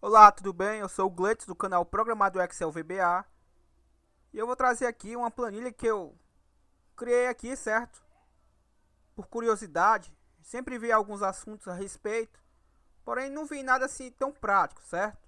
Olá, tudo bem? Eu sou o Gleitz do canal Programado Excel VBA e eu vou trazer aqui uma planilha que eu criei aqui, certo? Por curiosidade, sempre vi alguns assuntos a respeito, porém não vi nada assim tão prático, certo?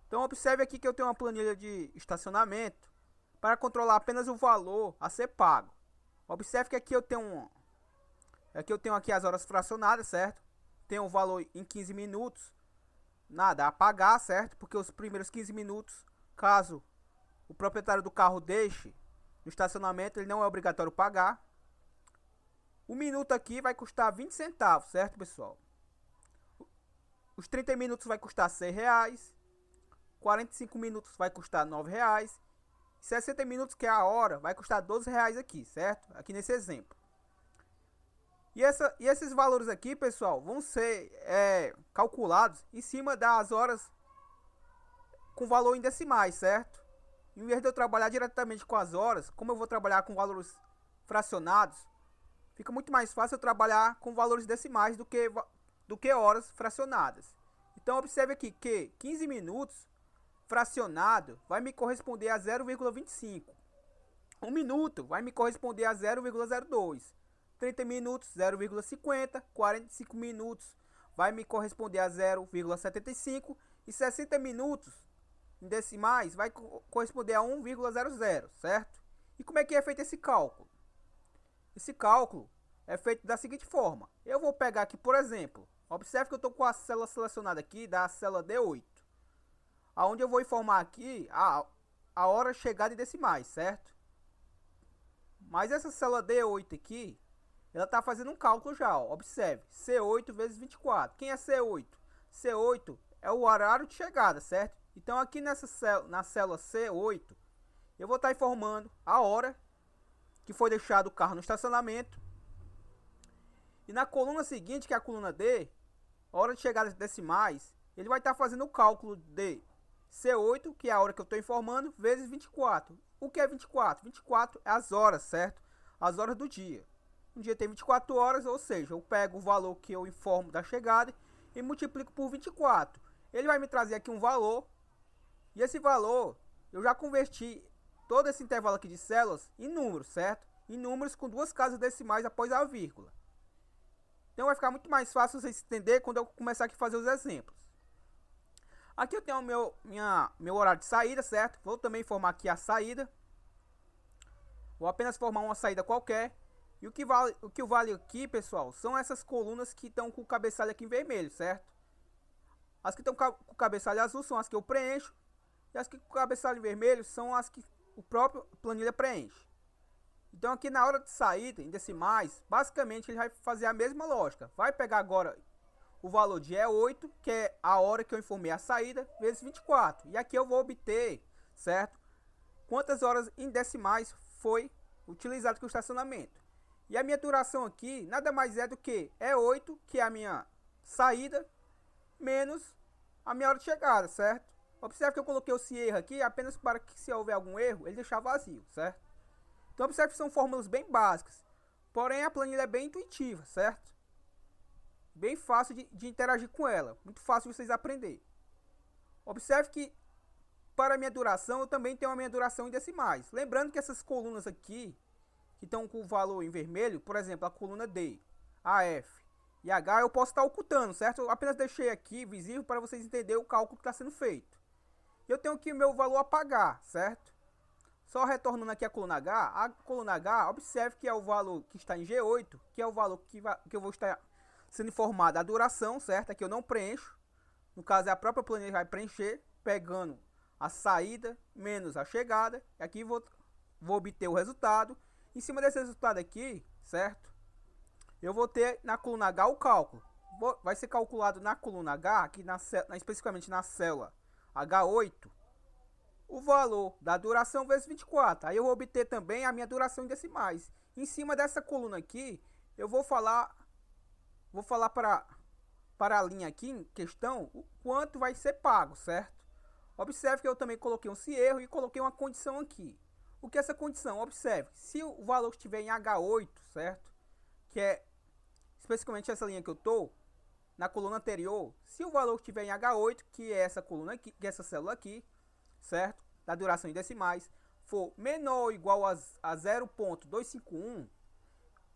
Então observe aqui que eu tenho uma planilha de estacionamento para controlar apenas o valor a ser pago. Observe que aqui eu tenho aqui as horas fracionadas, certo? Tem o valor em 15 minutos, nada a pagar, certo? Porque os primeiros 15 minutos, caso o proprietário do carro deixe no estacionamento, ele não é obrigatório pagar. O minuto aqui vai custar 20 centavos, certo, pessoal? Os 30 minutos vai custar R$ 6, 45 minutos vai custar R$ 9, 60 minutos, que é a hora, vai custar R$ 12 aqui, certo? Aqui nesse exemplo. E esses valores aqui, pessoal, vão ser calculados em cima das horas com valor em decimais, certo? Em vez de eu trabalhar diretamente com as horas, como eu vou trabalhar com valores fracionados, fica muito mais fácil eu trabalhar com valores decimais do que horas fracionadas. Então observe aqui que 15 minutos fracionado vai me corresponder a 0,25. 1 minuto vai me corresponder a 0,02. 30 minutos 0,50. 45 minutos vai me corresponder a 0,75. E 60 minutos em decimais vai corresponder a 1,00, certo? E como é que é feito esse cálculo? Esse cálculo é feito da seguinte forma. Eu vou pegar aqui, por exemplo, observe que eu estou com a célula selecionada aqui, da célula D8, aonde eu vou informar aqui a hora chegada em decimais, certo? Mas essa célula D8 aqui, ela está fazendo um cálculo já, ó. Observe, C8 vezes 24. Quem é C8? C8 é o horário de chegada, certo? Então aqui na célula C8, eu vou estar informando a hora que foi deixado o carro no estacionamento. E na coluna seguinte, que é a coluna D, a hora de chegada decimais, ele vai estar fazendo o cálculo de C8, que é a hora que eu estou informando, vezes 24. O que é 24? 24 é as horas, certo? As horas do dia. Um dia tem 24 horas, ou seja, eu pego o valor que eu informo da chegada e multiplico por 24. Ele vai me trazer aqui um valor, e esse valor eu já converti todo esse intervalo aqui de células em números, certo? Em números com duas casas decimais após a vírgula. Então vai ficar muito mais fácil vocês entender quando eu começar aqui a fazer os exemplos. Aqui eu tenho o meu horário de saída, certo? Vou também formar aqui a saída. Vou apenas formar uma saída qualquer. E o que vale aqui, pessoal, são essas colunas que estão com o cabeçalho aqui em vermelho, certo? As que estão com o cabeçalho azul são as que eu preencho. E as que com o cabeçalho vermelho são as que o próprio planilha preenche. Então aqui na hora de saída, em decimais, basicamente ele vai fazer a mesma lógica. Vai pegar agora o valor de E8, que é a hora que eu informei a saída, vezes 24. E aqui eu vou obter, certo? Quantas horas em decimais foi utilizado com o estacionamento. E a minha duração aqui nada mais é do que E8, que é a minha saída, menos a minha hora de chegada, certo? Observe que eu coloquei esse erro aqui apenas para que, se houver algum erro, ele deixar vazio, certo? Então observe que são fórmulas bem básicas, porém a planilha é bem intuitiva, certo? Bem fácil de interagir com ela, muito fácil de vocês aprenderem. Observe que para a minha duração eu também tenho a minha duração em decimais. Lembrando que essas colunas aqui, que estão com o valor em vermelho, por exemplo, a coluna D, A, F e H, eu posso estar ocultando, certo? Eu apenas deixei aqui visível para vocês entenderem o cálculo que está sendo feito. Eu tenho aqui o meu valor a pagar, certo? Só retornando aqui a coluna H, observe que é o valor que está em G8, que é o valor que eu vou estar sendo informado a duração, certo? Aqui eu não preencho. No caso, é a própria planilha que vai preencher, pegando a saída menos a chegada. E aqui vou obter o resultado. Em cima desse resultado aqui, certo? Eu vou ter na coluna H o cálculo. Vai ser calculado na coluna H, aqui especificamente na célula H8, o valor da duração vezes 24. Aí eu vou obter também a minha duração em decimais. Em cima dessa coluna aqui, eu vou falar para a linha aqui em questão o quanto vai ser pago, certo? Observe que eu também coloquei um erro e coloquei uma condição aqui. O que é essa condição? Observe, se o valor estiver em H8, certo? Que é especificamente essa linha que eu estou, na coluna anterior, se o valor que tiver em H8, que é essa coluna aqui, que é essa célula aqui, certo? Da duração em decimais, for menor ou igual a 0.251,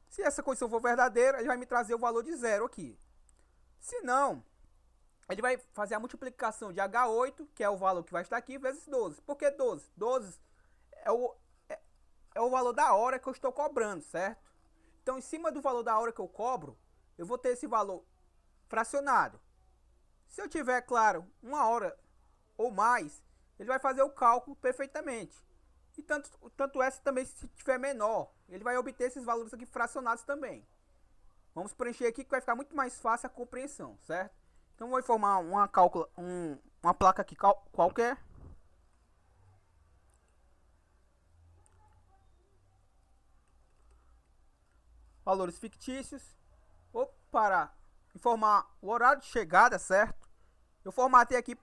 se essa condição for verdadeira, ele vai me trazer o valor de 0 aqui. Se não, ele vai fazer a multiplicação de H8, que é o valor que vai estar aqui, vezes 12. Por que 12? 12 é o valor da hora que eu estou cobrando, certo? Então, em cima do valor da hora que eu cobro, eu vou ter esse valor fracionado. Se eu tiver, claro, 1 hora ou mais, ele vai fazer o cálculo perfeitamente. E tanto essa também, se tiver menor, ele vai obter esses valores aqui fracionados também. Vamos preencher aqui que vai ficar muito mais fácil a compreensão, certo? Então vou informar uma placa aqui qualquer. Valores fictícios. Para informar o horário de chegada, certo? Eu formatei aqui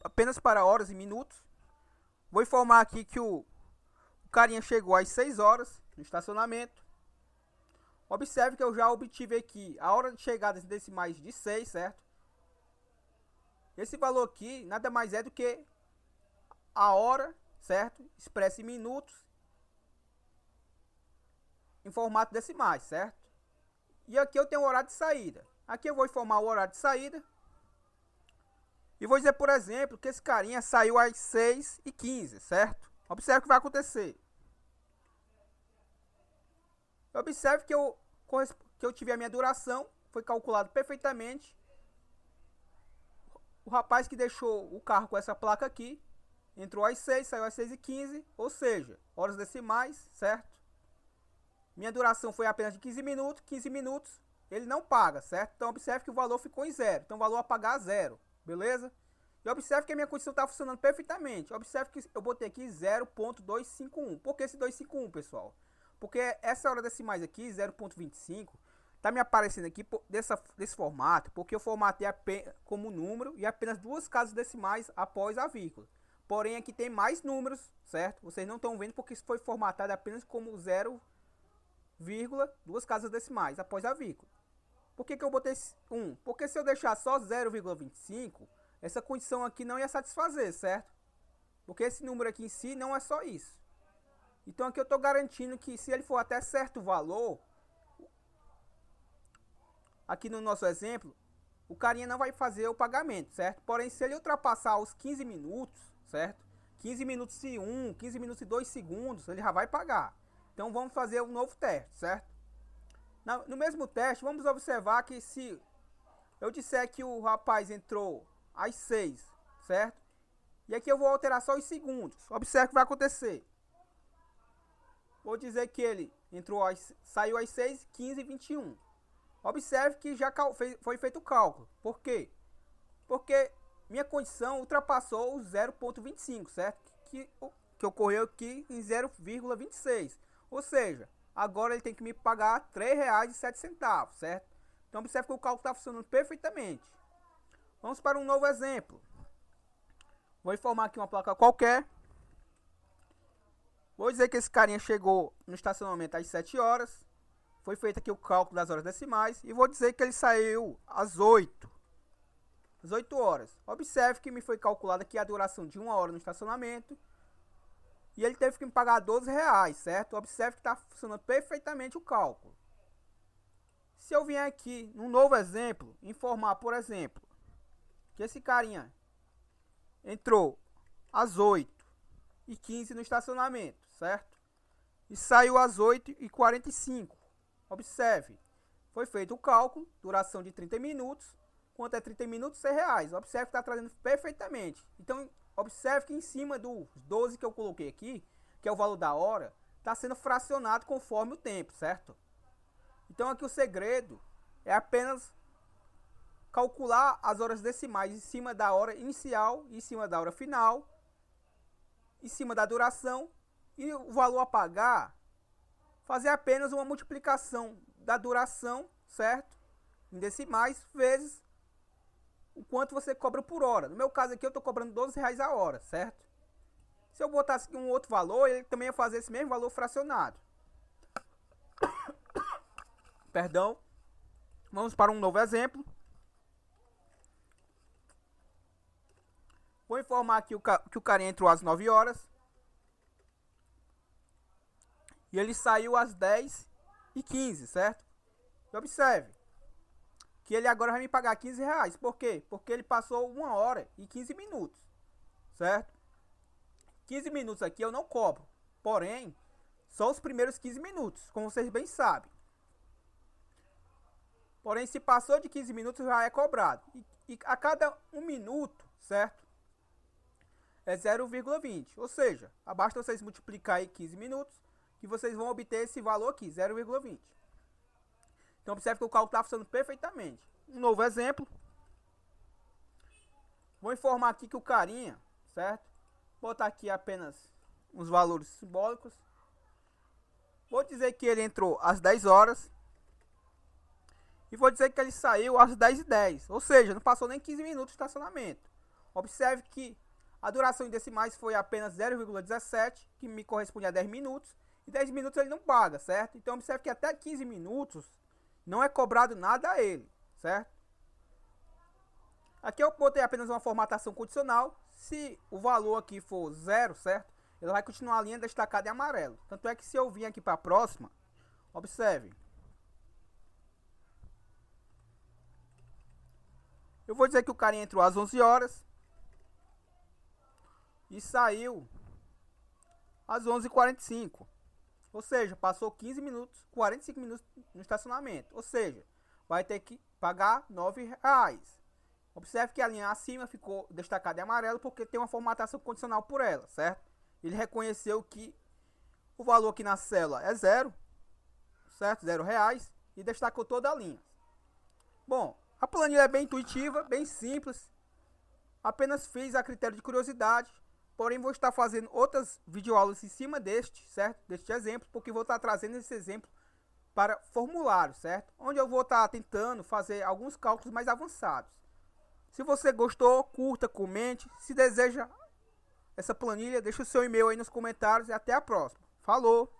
apenas para horas e minutos. Vou informar aqui que o carinha chegou às 6 horas no estacionamento. Observe que eu já obtive aqui a hora de chegada em decimais de 6, certo? Esse valor aqui nada mais é do que a hora, certo? Expressa em minutos em formato decimais, certo? E aqui eu tenho o horário de saída. Aqui eu vou informar o horário de saída. E vou dizer, por exemplo, que esse carinha saiu às 6h15, certo? Observe o que vai acontecer. Observe que eu tive a minha duração, foi calculado perfeitamente. O rapaz que deixou o carro com essa placa aqui, entrou às 6, saiu às 6h15, ou seja, horas decimais, certo? Minha duração foi apenas de 15 minutos, ele não paga, certo? Então observe que o valor ficou em 0, então o valor a pagar é 0, beleza? E observe que a minha condição está funcionando perfeitamente. Observe que eu botei aqui 0.251. Por que esse 251, pessoal? Porque essa hora decimais aqui, 0.25, tá me aparecendo aqui desse formato, porque eu formatei como número e apenas 2 casas decimais após a vírgula. Porém, aqui tem mais números, certo? Vocês não estão vendo porque isso foi formatado apenas como 0, 2 casas decimais após a vírgula. Por que eu botei 1? Porque se eu deixar só 0,25, essa condição aqui não ia satisfazer, certo? Porque esse número aqui em si não é só isso. Então aqui eu estou garantindo que se ele for até certo valor, aqui no nosso exemplo, o carinha não vai fazer o pagamento, certo? Porém, se ele ultrapassar os 15 minutos, certo? 15 minutos e 1, 15 minutos e 2 segundos, ele já vai pagar. Então vamos fazer um novo teste, certo? No mesmo teste, vamos observar que se eu disser que o rapaz entrou às 6, certo? E aqui eu vou alterar só os segundos. Observe o que vai acontecer. Vou dizer que ele saiu às 6, 15 e 21. Observe que já foi feito o cálculo. Por quê? Porque minha condição ultrapassou o 0,25, certo? Que ocorreu aqui em 0,26. Ou seja, agora ele tem que me pagar R$ 3,07, certo? Então observe que o cálculo está funcionando perfeitamente. Vamos para um novo exemplo. Vou informar aqui uma placa qualquer. Vou dizer que esse carinha chegou no estacionamento às 7 horas. Foi feito aqui o cálculo das horas decimais. E vou dizer que ele saiu às 8. Às 8 horas. Observe que me foi calculada aqui a duração de 1 hora no estacionamento. E ele teve que me pagar R$12, certo? Observe que está funcionando perfeitamente o cálculo. Se eu vier aqui, num novo exemplo, informar, por exemplo, que esse carinha entrou às 8h15 no estacionamento, certo? E saiu às 8h45. Observe, foi feito o cálculo, duração de 30 minutos. Quanto é 30 minutos? R$100. Observe que está trazendo perfeitamente. Então, observe que em cima dos 12 que eu coloquei aqui, que é o valor da hora, está sendo fracionado conforme o tempo, certo? Então aqui o segredo é apenas calcular as horas decimais em cima da hora inicial, em cima da hora final, em cima da duração, e o valor a pagar, fazer apenas uma multiplicação da duração, certo? Em decimais, vezes o quanto você cobra por hora. No meu caso aqui eu estou cobrando R$12 a hora, certo? Se eu botasse aqui um outro valor, ele também ia fazer esse mesmo valor fracionado. Perdão. Vamos para um novo exemplo. Vou informar aqui que o carinha entrou às 9 horas. E ele saiu às 10h15, certo? E observe que ele agora vai me pagar R$15. Por quê? Porque ele passou 1 hora e 15 minutos, certo? 15 minutos aqui eu não cobro. Porém, só os primeiros 15 minutos, como vocês bem sabem. Porém, se passou de 15 minutos já é cobrado. E a cada 1 minuto, certo? É 0,20. Ou seja, basta vocês multiplicar aí 15 minutos que vocês vão obter esse valor aqui, 0,20. Então observe que o cálculo está funcionando perfeitamente. Um novo exemplo. Vou informar aqui que o carinha, certo? Vou botar aqui apenas uns valores simbólicos. Vou dizer que ele entrou às 10 horas. E vou dizer que ele saiu às 10h10. Ou seja, não passou nem 15 minutos de estacionamento. Observe que a duração em decimais foi apenas 0,17, que me corresponde a 10 minutos. E 10 minutos ele não paga, certo? Então observe que até 15 minutos não é cobrado nada a ele, certo? Aqui eu botei apenas uma formatação condicional. Se o valor aqui for 0, certo? Ele vai continuar a linha destacada em amarelo. Tanto é que se eu vir aqui para a próxima, observe. Eu vou dizer que o carinha entrou às 11 horas e saiu às 11h45. Ou seja, passou 15 minutos, 45 minutos no estacionamento. Ou seja, vai ter que pagar R$9. Observe que a linha acima ficou destacada em amarelo porque tem uma formatação condicional por ela, certo? Ele reconheceu que o valor aqui na célula é 0, certo? R$0 e destacou toda a linha. Bom, a planilha é bem intuitiva, bem simples. Apenas fiz a critério de curiosidade. Porém, vou estar fazendo outras videoaulas em cima deste, certo? Deste exemplo, porque vou estar trazendo esse exemplo para formulário, certo? Onde eu vou estar tentando fazer alguns cálculos mais avançados. Se você gostou, curta, comente. Se deseja essa planilha, deixa o seu e-mail aí nos comentários e até a próxima. Falou!